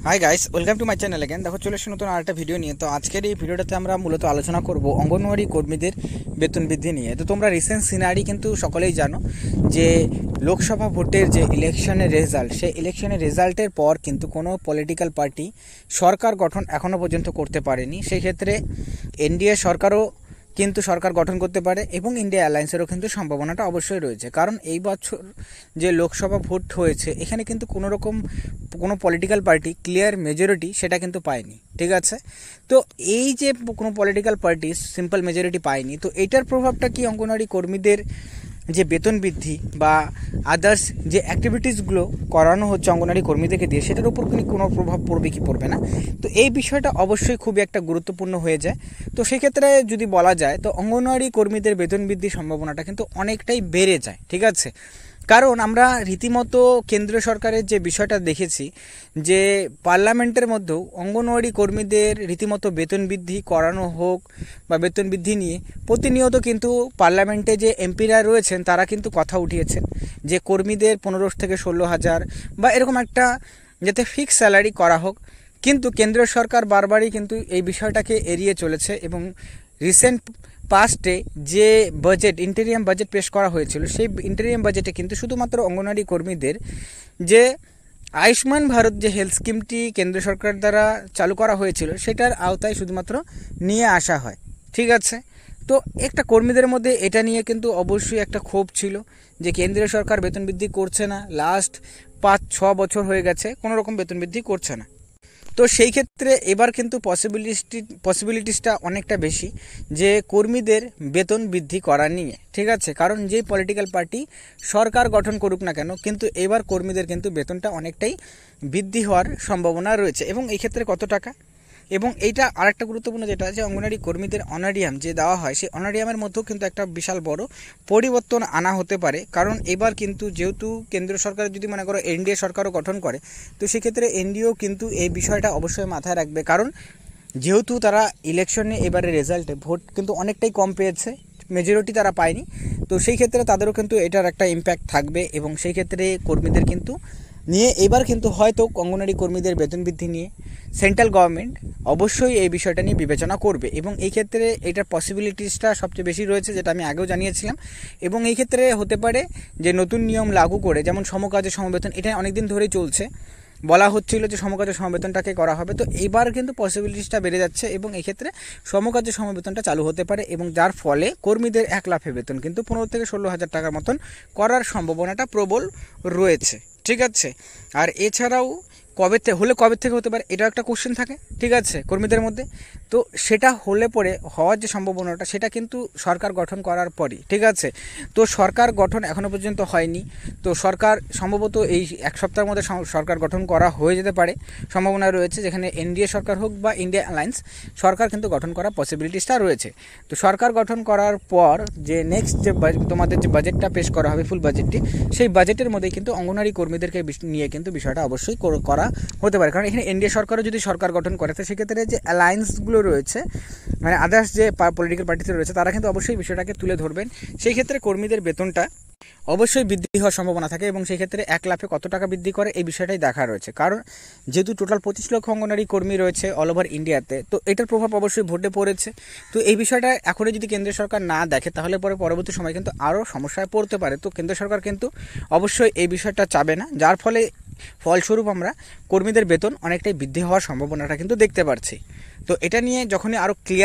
Hi guys, welcome to my channel again. দেখো চলে এসেছি নতুন আরেকটা ভিডিও নিয়ে। তো আজকের এই ভিডিওটাতে আমরা মূলত আলোচনা করব অঙ্গনওয়াড়ি কর্মীদের বেতন বৃদ্ধি নিয়ে। তো তোমরা রিসেন্ট সিনারি কিন্তু সকলেই জানো যে লোকসভা ভোটের যে ইলেকশনের রেজাল্ট, সেই ইলেকশনের রেজাল্টের পর কিন্তু কোনো পলিটিক্যাল পার্টি সরকার গঠন এখনও পর্যন্ত করতে পারেনি। সেই ক্ষেত্রে এনডিএ সরকারও কিন্তু সরকার গঠন করতে পারে এবং ইন্ডিয়া অ্যালায়েন্সেরও কিন্তু সম্ভাবনাটা অবশ্যই রয়েছে। কারণ এই বছর যে লোকসভা ভোট হয়েছে এখানে কিন্তু কোনো পলিটিক্যাল পার্টি ক্লিয়ার মেজরিটি সেটা কিন্তু পায়নি, ঠিক আছে। তো এই যে কোনো পলিটিক্যাল পার্টি সিম্পল মেজরিটি পায়নি, তো এটার প্রভাবটা কি অঙ্গনওয়াড়ি কর্মীদের যে বেতন বৃদ্ধি বা আদার্স যে অ্যাক্টিভিটিসগুলো করানো হচ্ছে অঙ্গনওয়াড়ি কর্মীদেরকে দিয়ে, সেটার উপর কোনো প্রভাব পড়বে কি পড়বে না, তো এই বিষয়টা অবশ্যই খুবই একটা গুরুত্বপূর্ণ হয়ে যায়। তো সেক্ষেত্রে যদি বলা যায় তো অঙ্গনওয়াড়ি কর্মীদের বেতন বৃদ্ধির সম্ভাবনাটা কিন্তু অনেকটাই বেড়ে যায়, ঠিক আছে। কারণ আমরা রীতিমতো কেন্দ্রীয় সরকারের যে বিষয়টা দেখেছি যে পার্লামেন্টের মধ্যেও অঙ্গনওয়াড়ি কর্মীদের রীতিমতো বেতন বৃদ্ধি করানো হোক বা বেতন বৃদ্ধি নিয়ে প্রতিনিয়ত কিন্তু পার্লামেন্টে যে এমপিরা রয়েছেন তারা কিন্তু কথা উঠিয়েছেন যে কর্মীদের 15 থেকে 16,000 বা এরকম একটা যাতে ফিক্স স্যালারি করা হোক। কিন্তু কেন্দ্রীয় সরকার বারবারই কিন্তু এই বিষয়টাকে এড়িয়ে চলেছে এবং রিসেন্ট পাস্টে যে বাজেট ইন্টেরিয়াম বাজেট পেশ করা হয়েছিল সেই ইন্টেরিয়াম বাজেটে কিন্তু শুধুমাত্র অঙ্গনওয়াড়ি কর্মীদের যে আয়ুষ্মান ভারত যে হেলথ স্কিমটি কেন্দ্র সরকার দ্বারা চালু করা হয়েছিল সেটার আওতায় শুধুমাত্র নিয়ে আসা হয়, ঠিক আছে। তো একটা কর্মীদের মধ্যে এটা নিয়ে কিন্তু অবশ্যই একটা ক্ষোভ ছিল যে কেন্দ্রীয় সরকার বেতন বৃদ্ধি করছে না, লাস্ট 5-6 বছর হয়ে গেছে কোনো রকম বেতন বৃদ্ধি করছে না। তো সেই ক্ষেত্রে এবার কিন্তু পসিবিলিটিসটা অনেকটা বেশি যে কর্মীদের বেতন বৃদ্ধি করা নিয়ে, ঠিক আছে। কারণ যেই পলিটিক্যাল পার্টি সরকার গঠন করুক না কেন কিন্তু এবার কর্মীদের কিন্তু বেতনটা অনেকটাই বৃদ্ধি হওয়ার সম্ভাবনা রয়েছে। এবং এই ক্ষেত্রে কত টাকা, এবং এইটা আরেকটা গুরুত্বপূর্ণ যেটা যে অঙ্গনওয়াড়ি কর্মীদের অনারিয়াম যে দেওয়া হয় সেই অনারিয়ামের মধ্যেও কিন্তু একটা বিশাল বড় পরিবর্তন আনা হতে পারে। কারণ এবার কিন্তু যেহেতু কেন্দ্র সরকার যদি মনে করো এনডিএ সরকারও গঠন করে, তো সেক্ষেত্রে এনডিএও কিন্তু এই বিষয়টা অবশ্যই মাথায় রাখবে। কারণ যেহেতু তারা ইলেকশনে এবারে রেজাল্টে ভোট কিন্তু অনেকটাই কম পেয়েছে, মেজরিটি তারা পায়নি, তো সেই ক্ষেত্রে তাদেরও কিন্তু এটার একটা ইম্প্যাক্ট থাকবে এবং সেই ক্ষেত্রে কর্মীদের কিন্তু নিয়ে এবার কিন্তু হয়তো অঙ্গনওয়াড়ি কর্মীদের বেতন বৃদ্ধি নিয়ে সেন্ট্রাল গভর্নমেন্ট অবশ্যই এই বিষয়টা নিয়ে বিবেচনা করবে এবং এই ক্ষেত্রে এটার পসিবিলিটিসটা সবচেয়ে বেশি রয়েছে, যেটা আমি আগেও জানিয়েছিলাম। এবং এই ক্ষেত্রে হতে পারে যে নতুন নিয়ম লাগু করে, যেমন সমকাজে সমবেতন, এটা অনেকদিন ধরেই চলছে, বলা হচ্ছিল যে সমকাজে সমবেতনটাকে করা হবে, তো এইবার কিন্তু পসিবিলিটিসটা বেড়ে যাচ্ছে এবং এক্ষেত্রে সমকাজে সমবেতনটা চালু হতে পারে এবং যার ফলে কর্মীদের 1 লাফে বেতন কিন্তু 15 থেকে 16,000 টাকার মতন করার সম্ভাবনাটা প্রবল রয়েছে, ঠিক আছে। আর এছাড়াও কবে থেকে হতে পারে এটাও একটা কোশ্চেন থাকে, ঠিক আছে, কর্মীদের মধ্যে। তো সেটা হলে পরে হওয়ার যে সম্ভাবনাটা সেটা কিন্তু সরকার গঠন করার পরই, ঠিক আছে। তো সরকার গঠন এখনও পর্যন্ত হয়নি, তো সরকার সম্ভবত এই 1 সপ্তাহের মধ্যে সরকার গঠন করা হয়ে যেতে পারে, সম্ভাবনা রয়েছে, যেখানে এনডিএ সরকার হোক বা ইন্ডিয়া অ্যালায়েন্স সরকার কিন্তু গঠন করার পসিবিলিটিসটা রয়েছে। তো সরকার গঠন করার পর যে নেক্সট যে তোমাদের যে বাজেটটা পেশ করা হবে ফুল বাজেটটি, সেই বাজেটের মধ্যে কিন্তু অঙ্গনওয়াড়ি কর্মীদেরকে নিয়ে কিন্তু বিষয়টা অবশ্যই করা হতে পারে। কারণ এখানে এনডিএ সরকারও যদি সরকার গঠন করে তো সেক্ষেত্রে যে অ্যালায়েন্সগুলো রয়েছে মানে আদার্স যে পলিটিক্যাল পার্টিতে রয়েছে তারা কিন্তু অবশ্যই বিষয়টাকে তুলে ধরবেন। সেই ক্ষেত্রে কর্মীদের বেতনটা অবশ্যই বৃদ্ধি হওয়ার সম্ভাবনা থাকে এবং সেই ক্ষেত্রে 1 লাফে কত টাকা বৃদ্ধি করে এই বিষয়টাই দেখা রয়েছে। কারণ যেহেতু টোটাল 25 লক্ষ অঙ্গনওয়াড়ি কর্মী রয়েছে অল ওভার ইন্ডিয়াতে, তো এটার প্রভাব অবশ্যই ভোটে পড়েছে। তো এই বিষয়টা এখনই যদি কেন্দ্র সরকার না দেখে তাহলে পরে পরবর্তী সময় কিন্তু আরও সমস্যায় পড়তে পারে। তো কেন্দ্র সরকার কিন্তু অবশ্যই এই বিষয়টা চাবে না, যার ফলস্বরূপ আমরা কর্মীদের বেতন অনেকটাই বৃদ্ধি হওয়ার সম্ভাবনাটা কিন্তু দেখতে পাচ্ছি। তো এটা নিয়ে যখনই আরও ক্লিয়ার